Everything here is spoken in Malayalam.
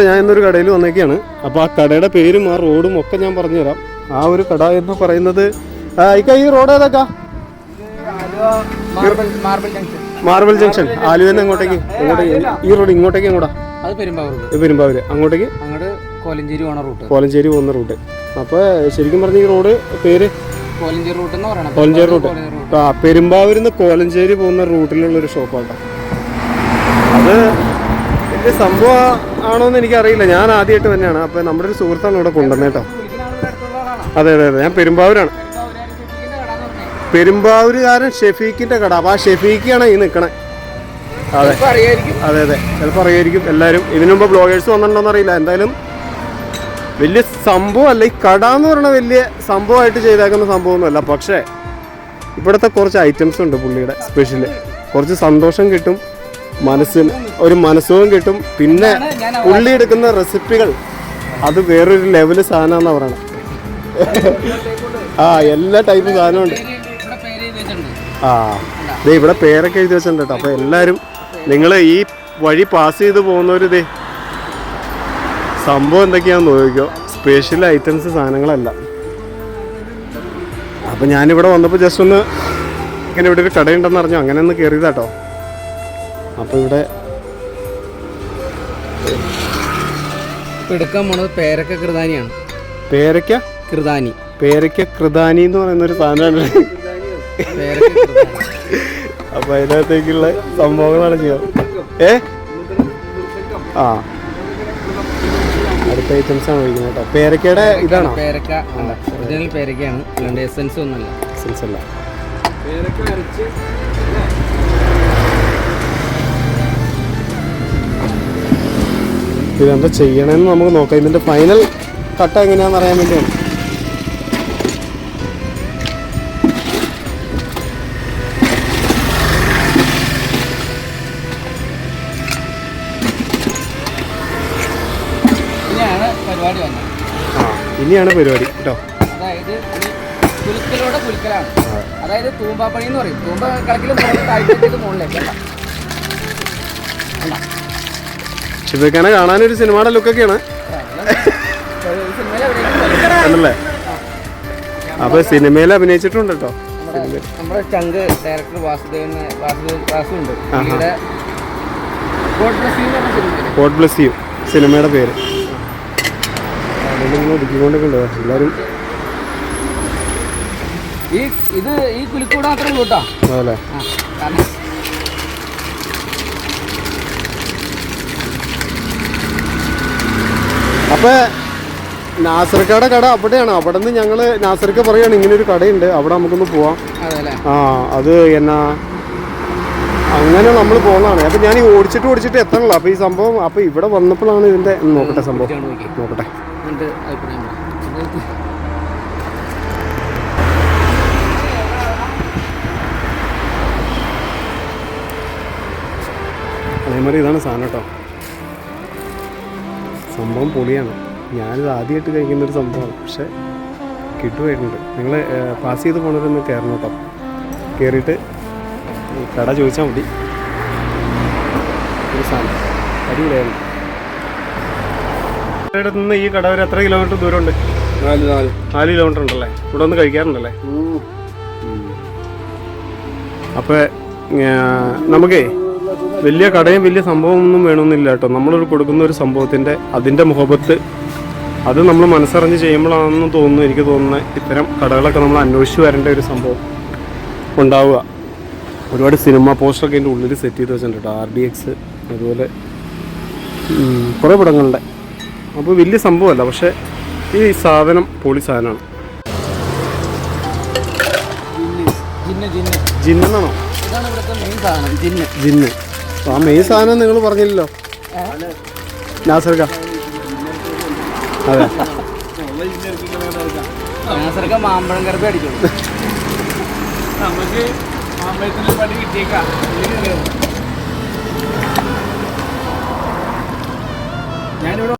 ഞാൻ ഇന്നൊരു കടയിൽ വന്നേക്കാണ്. അപ്പോൾ ആ കടയുടെ പേരും ആ റോഡും ഒക്കെ ഞാൻ പറഞ്ഞുതരാം. ആ ഒരു കട എന്ന് പറയുന്നത് ഈ റോഡ് ഏതൊക്കെ? Marble junction. ആലുവയിൽ നിന്ന് എങ്ങോട്ടേക്ക്? ഈ റോഡ് ഇങ്ങോട്ടേക്ക് എങ്ങോട്ടാ? പെരുമ്പാവൂര്. അങ്ങോട്ടേക്ക് കോലഞ്ചേരി പോകുന്ന റൂട്ട്. അപ്പോൾ ശരിക്കും പറഞ്ഞ ഈ റോഡ് പേര് കോലഞ്ചേരി റൂട്ട്. ആ പെരുമ്പാവൂരിൽ നിന്ന് കോലഞ്ചേരി പോകുന്ന റൂട്ടിലുള്ളൊരു ഷോപ്പാണ്. അത് വലിയ സംഭവം ആണോന്ന് എനിക്കറിയില്ല. ഞാൻ ആദ്യമായിട്ട് തന്നെയാണ്. അപ്പോൾ നമ്മുടെ ഒരു സുഹൃത്താണ് ഇവിടെ കൊണ്ടുവന്നത് കേട്ടോ. അതെ. ഞാൻ പെരുമ്പാവൂരാണ്. പെരുമ്പാവൂരുകാരൻ ഷെഫീഖിന്റെ കട. അപ്പോൾ ആ ഷെഫീഖാണ് ഈ നിൽക്കണേ. അതെ ചിലപ്പോൾ അറിയായിരിക്കും എല്ലാവരും. ഇതിനു മുമ്പ് ബ്ലോഗേഴ്സ് വന്നിട്ടുണ്ടോന്ന് അറിയില്ല. എന്തായാലും വലിയ സംഭവമല്ല ഈ കട എന്ന് പറയുന്നത്. വലിയ സംഭവമായിട്ട് ചെയ്തേക്കുന്ന സംഭവമൊന്നുമല്ല. പക്ഷേ ഇവിടുത്തെ കുറച്ച് ഐറ്റംസ് ഉണ്ട് പുള്ളിയുടെ സ്പെഷ്യൽ. കുറച്ച് സന്തോഷം കിട്ടും, മനസ്സിന് ഒരു മനസ്സുഖം കിട്ടും. പിന്നെ പുള്ളി എടുക്കുന്ന റെസിപ്പികൾ അത് വേറൊരു ലെവല് സാധനമാണെന്നാണ് പറയണത്. എല്ലാ ടൈപ്പ് സാധനമുണ്ട്. ഇവിടെ പേരൊക്കെ എഴുതി വെച്ചിട്ടുണ്ട് കേട്ടോ. അപ്പോൾ എല്ലാവരും നിങ്ങൾ ഈ വഴി പാസ് ചെയ്ത് പോകുന്നവർ സംഭവം എന്തൊക്കെയാണെന്ന് നോക്കിക്കോ. സ്പെഷ്യൽ ഐറ്റംസ് സാധനങ്ങളല്ല. അപ്പം ഞാനിവിടെ വന്നപ്പോൾ ജസ്റ്റ് ഒന്ന് ഇങ്ങനെ ഇവിടെ ഒരു കടയുണ്ടെന്ന് അറിഞ്ഞു. അങ്ങനെ ഒന്ന് കയറിയതാട്ടോ. അപ്പോൾ ഇവിടെ എടുക്കാൻ പോണത് പേരക്ക കൃതാനിയാണ്. പേരക്ക കൃതാനി എന്ന് പറയുന്നൊരു സാധനമാണ്. അപ്പൊ അതിനകത്തേക്കുള്ള സംഭവങ്ങളാണ് ചെയ്യാം. അടുത്ത ഐറ്റംസ് ആണ് കഴിക്കുന്നത് കേട്ടോ. പേരക്കയുടെ ഇതാണോ? പേരക്ക ഒറിജിനൽ പേരക്കയാണ്, അല്ലാണ്ട് എസൻസ് ഒന്നല്ല. എസൻസ് അല്ല. ഇതെന്താ ചെയ്യണമെന്ന് നമുക്ക് നോക്കാം. ഇതിന്റെ ഫൈനൽ കട്ട എങ്ങനെയാണെന്ന് അറിയാൻ വേണ്ടിയാണ്. ഇനിയാണ് പരിപാടി കേട്ടോ. അതായത് കുലുക്കലോടെ കുലുക്കലാണ്. അതായത് തൂമ്പാപ്പണി എന്ന് പറയും. തൂമ്പ കളക്കിലും മുകളിലേക്ക് ഷിബിക്കാനെ കാണാനൊരു സിനിമയുടെ ലുക്കൊക്കെയാണ് അല്ലേ? അപ്പൊ സിനിമയിൽ അഭിനയിച്ചിട്ടുണ്ട് കേട്ടോ. നമ്മുടെ ചങ്ക് ഡയറക്ടർ വാസുണ്ട്. ഗോഡ് ബ്ലെസ് യു സിനിമയുടെ പേര്. ഒതുക്കിക്കൊണ്ടൊക്കെയുണ്ട് എല്ലാവരും. ഈ കുലിക്കൂടെ മാത്രമേ ഉള്ളൂ കേട്ടോ. അതല്ലേ? അപ്പൊ നാസർക്കയുടെ കട അവിടെയാണ്. അവിടെ നിന്ന് ഞങ്ങള് നാസർക്ക പറയാണ് ഇങ്ങനെ ഒരു കടയുണ്ട്, അവിടെ നമുക്കൊന്ന് പോവാം. അത് എന്നാ അങ്ങനെ നമ്മൾ പോകുന്നതാണ്. അപ്പൊ ഞാൻ ഈ ഓടിച്ചിട്ട് എത്തണല്ലോ. അപ്പൊ ഈ സംഭവം അപ്പൊ ഇവിടെ വന്നപ്പോഴാണ് ഇതിന്റെ നോക്കട്ടെ സംഭവം നോക്കട്ടെ. അതേമാതിരി ഇതാണ് സാധനം കേട്ടോ. സംഭവം പൊളിയാണ്. ഞാനിത് ആദ്യമായിട്ട് കഴിക്കുന്നൊരു സംഭവമാണ്. പക്ഷെ കിട്ടുമായിട്ടുണ്ട്. നിങ്ങൾ പാസ് ചെയ്ത് പോകണവരൊന്ന് കയറണം കേട്ടോ. കയറിയിട്ട് കട ചോദിച്ചാൽ മതി. ഒരു സാധനം അടിപൊളിയാണ്. ഇവിടെ നിന്ന് ഈ കട വരെ എത്ര കിലോമീറ്റർ ദൂരമുണ്ട്? 4 കിലോമീറ്റർ ഉണ്ടല്ലേ? ഇവിടെ ഒന്ന് കഴിക്കാറുണ്ടല്ലേ? അപ്പോൾ നമുക്കേ വലിയ കടയും വലിയ സംഭവമൊന്നും വേണമെന്നില്ല കേട്ടോ. നമ്മളൊരു കൊടുക്കുന്ന ഒരു സംഭവത്തിൻ്റെ അതിൻ്റെ മുഹബത്ത് അത് നമ്മൾ മനസ്സറിഞ്ഞ് ചെയ്യുമ്പോഴാണെന്ന് തോന്നുന്നു. എനിക്ക് തോന്നുന്നത് ഇത്തരം കടകളൊക്കെ നമ്മൾ അന്വേഷിച്ച് വരേണ്ട ഒരു സംഭവം ഉണ്ടാവുക. ഒരുപാട് സിനിമ പോസ്റ്ററൊക്കെ അതിൻ്റെ ഉള്ളിൽ സെറ്റ് ചെയ്ത് വെച്ചിട്ടുണ്ട് കേട്ടോ. RDX അതുപോലെ കുറേ പടങ്ങളുടെ. അപ്പോൾ വലിയ സംഭവമല്ല, പക്ഷേ ഈ സാധനം പൊളി സാധനമാണ്. ജിന്നാണോ? ജിന്ന്. ആ മെയിൻ സാധനം നിങ്ങൾ പറഞ്ഞില്ലല്ലോ നാസർക്ക. അതെ നാസർക്ക മാമ്പഴം കറുപ്പ് അടിക്കും. നമുക്ക് മാമ്പഴത്തിന് പണി കിട്ടിയേക്കാം. ഞാനിവിടെ